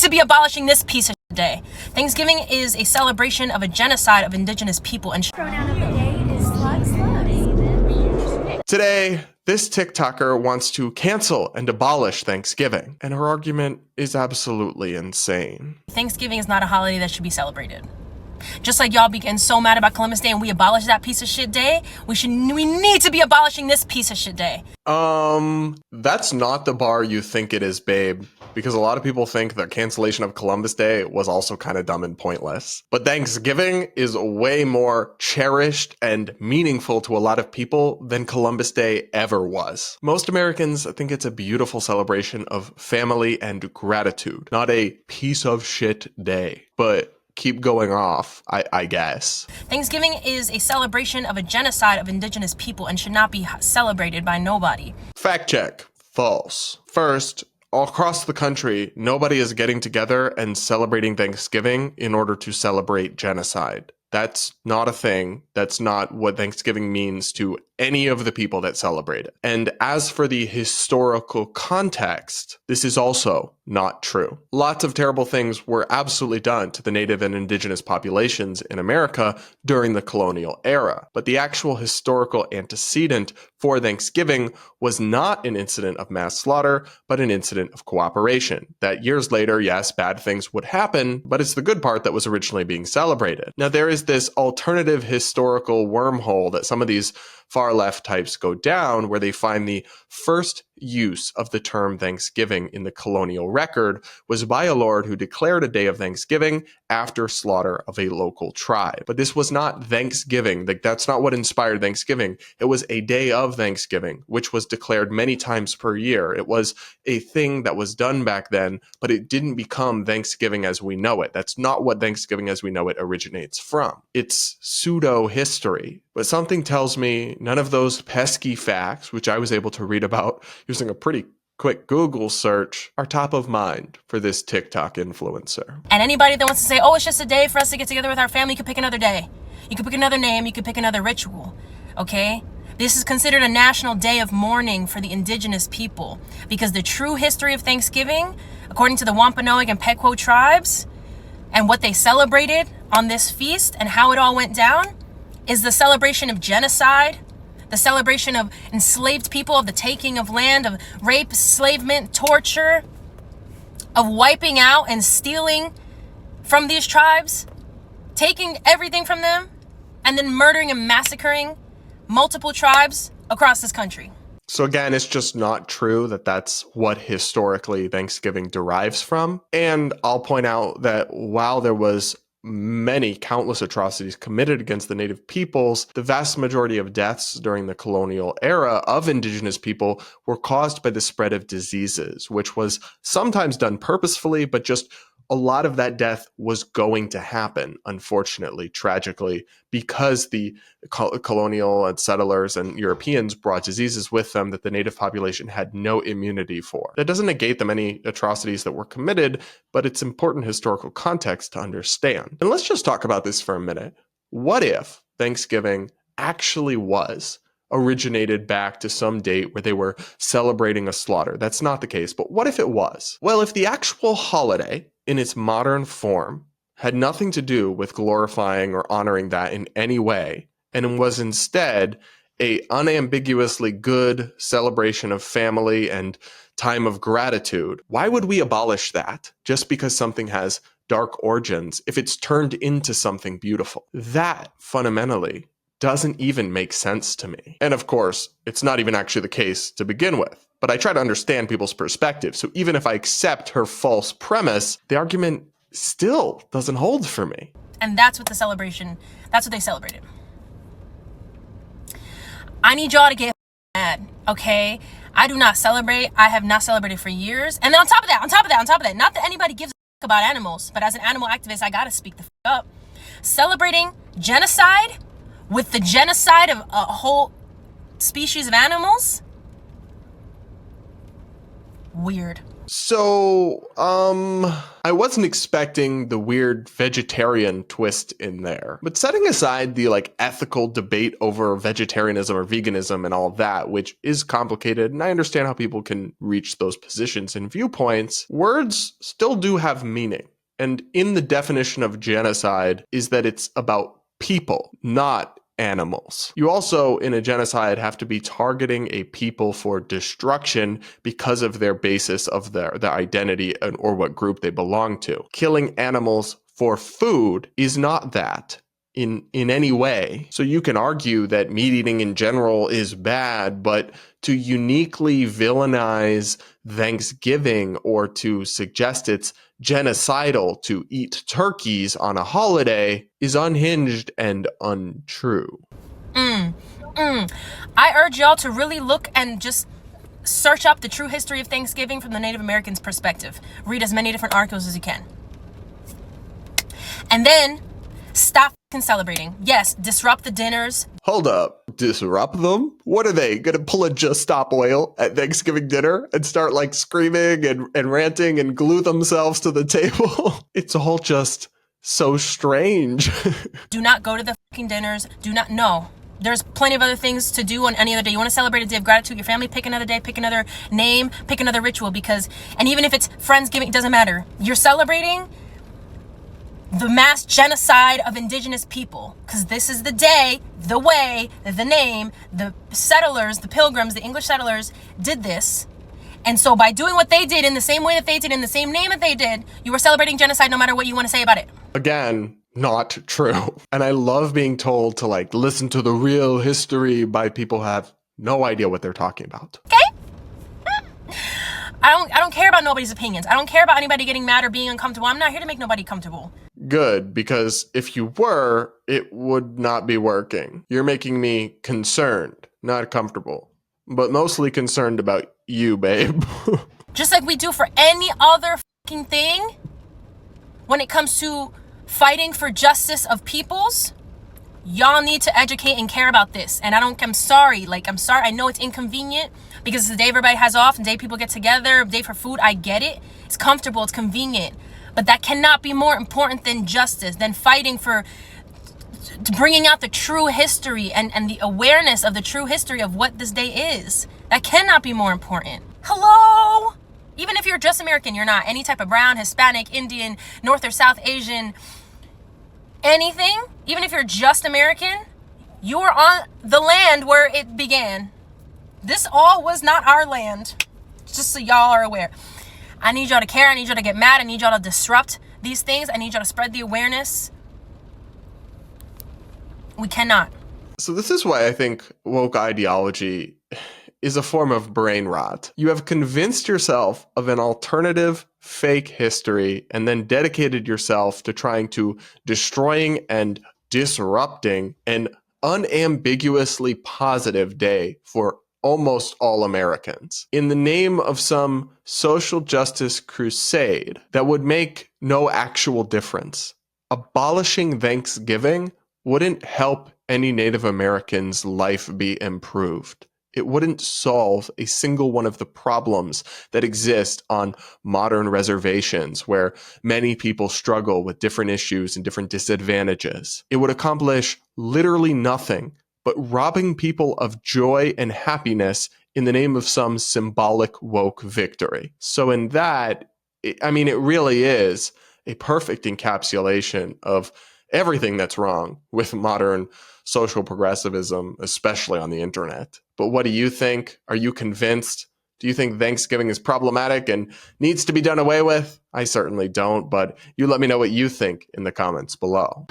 need to be abolishing this piece of day. Thanksgiving is a celebration of a genocide of indigenous people and Pronoun of the day is slugs. Today, this TikToker wants to cancel and abolish Thanksgiving, and her argument is absolutely insane. Thanksgiving is not a holiday that should be celebrated. Just like y'all be getting so mad about Columbus Day and we abolish that piece of shit day, we need to be abolishing this piece of shit day. That's not the bar you think it is, babe. Because a lot of people think that cancellation of Columbus Day was also kind of dumb and pointless. But Thanksgiving is way more cherished and meaningful to a lot of people than Columbus Day ever was. Most Americans think it's a beautiful celebration of family and gratitude, not a piece of shit day. But keep going off, I guess. Thanksgiving is a celebration of a genocide of indigenous people and should not be celebrated by nobody. Fact check. False. First, all across the country, nobody is getting together and celebrating Thanksgiving in order to celebrate genocide. That's not a thing. That's not what Thanksgiving means to any of the people that celebrate it. And as for the historical context, this is also not true. Lots of terrible things were absolutely done to the native and indigenous populations in America during the colonial era. But the actual historical antecedent for Thanksgiving was not an incident of mass slaughter, but an incident of cooperation. That years later, yes, bad things would happen, but it's the good part that was originally being celebrated. Now, there is this alternative historical wormhole that some of these far left types go down where they find the first use of the term Thanksgiving in the colonial record was by a lord who declared a day of Thanksgiving after slaughter of a local tribe. But this was not Thanksgiving. That's not what inspired Thanksgiving. It was a day of Thanksgiving, which was declared many times per year. It was a thing that was done back then, but it didn't become Thanksgiving as we know it. That's not what Thanksgiving as we know it originates from. It's pseudo-history. But something tells me none of those pesky facts, which I was able to read about using a pretty quick Google search, are top of mind for this TikTok influencer. And anybody that wants to say, oh, it's just a day for us to get together with our family, you could pick another day. You could pick another name, you could pick another ritual, okay? This is considered a national day of mourning for the indigenous people because the true history of Thanksgiving, according to the Wampanoag and Pequot tribes, and what they celebrated on this feast and how it all went down, is the celebration of genocide, the celebration of enslaved people, of the taking of land, of rape, enslavement, torture, of wiping out and stealing from these tribes, taking everything from them, and then murdering and massacring multiple tribes across this country. So again, it's just not true that that's what historically Thanksgiving derives from. And I'll point out that while there was many countless atrocities committed against the native peoples, the vast majority of deaths during the colonial era of indigenous people were caused by the spread of diseases, which was sometimes done purposefully, but just a lot of that death was going to happen, unfortunately, tragically, because the colonial and settlers and Europeans brought diseases with them that the native population had no immunity for. That doesn't negate the many atrocities that were committed, but it's important historical context to understand. And let's just talk about this for a minute. What if Thanksgiving actually was originated back to some date where they were celebrating a slaughter? That's not the case, but what if it was? Well, if the actual holiday in its modern form had nothing to do with glorifying or honoring that in any way, and was instead a unambiguously good celebration of family and time of gratitude, why would we abolish that just because something has dark origins if it's turned into something beautiful? That fundamentally doesn't even make sense to me. And of course, it's not even actually the case to begin with. But I try to understand people's perspective. So even if I accept her false premise, the argument still doesn't hold for me. And that's what that's what they celebrated. I need y'all to get mad, okay? I do not celebrate. I have not celebrated for years. And then on top of that, not that anybody gives a fuck about animals, but as an animal activist, I gotta speak the fuck up. Celebrating genocide with the genocide of a whole species of animals? Weird. So, I wasn't expecting the weird vegetarian twist in there. But setting aside the ethical debate over vegetarianism or veganism and all of that, which is complicated, and I understand how people can reach those positions and viewpoints, words still do have meaning. And in the definition of genocide is that it's about people, not animals. You also, in a genocide, have to be targeting a people for destruction because of their basis of their identity or what group they belong to. Killing animals for food is not that in any way. So you can argue that meat eating in general is bad, but to uniquely villainize Thanksgiving or to suggest it's genocidal to eat turkeys on a holiday is unhinged and untrue. I urge y'all to really look and just search up the true history of Thanksgiving from the Native Americans' perspective. Read as many different articles as you can. And then stop celebrating. Yes, disrupt the dinners. Hold up. Disrupt them? What are they? Gonna pull a Just Stop Oil at Thanksgiving dinner and start screaming and ranting and glue themselves to the table? It's all just so strange. Do not go to the fucking dinners. Do not, no. There's plenty of other things to do on any other day. You want to celebrate a day of gratitude, your family, pick another day, pick another name, pick another ritual, and even if it's Friendsgiving, it doesn't matter. You're celebrating the mass genocide of indigenous people, because this is the day, the way, the name, the settlers, the pilgrims, the English settlers did this. And so by doing what they did in the same way that they did, in the same name that they did, you were celebrating genocide no matter what you want to say about it. Again, not true. And I love being told to listen to the real history by people who have no idea what they're talking about. Okay? I don't care about nobody's opinions. I don't care about anybody getting mad or being uncomfortable. I'm not here to make nobody comfortable. Good, because if you were, it would not be working. You're making me concerned, not comfortable, but mostly concerned about you, babe. Just like we do for any other fucking thing, when it comes to fighting for justice of peoples, y'all need to educate and care about this. And I'm sorry. I know it's inconvenient because it's the day everybody has off and day people get together, day for food. I get it. It's comfortable. It's convenient. But that cannot be more important than justice, than fighting for bringing out the true history and the awareness of the true history of what this day is. That cannot be more important. Hello? Even if you're just American, you're not any type of brown, Hispanic, Indian, North or South Asian, anything. Even if you're just American, you are on the land where it began. This all was not our land. Just so y'all are aware. I need y'all to care. I need y'all to get mad. I need y'all to disrupt these things. I need y'all to spread the awareness. We cannot. So this is why I think woke ideology is a form of brain rot. You have convinced yourself of an alternative fake history and then dedicated yourself to trying to destroying and disrupting an unambiguously positive day for almost all Americans in the name of some social justice crusade that would make no actual difference. Abolishing Thanksgiving wouldn't help any Native American's life be improved. It wouldn't solve a single one of the problems that exist on modern reservations where many people struggle with different issues and different disadvantages. It would accomplish literally nothing but robbing people of joy and happiness in the name of some symbolic woke victory. So in that, it really is a perfect encapsulation of everything that's wrong with modern social progressivism, especially on the internet. But what do you think? Are you convinced? Do you think Thanksgiving is problematic and needs to be done away with? I certainly don't, but you let me know what you think in the comments below.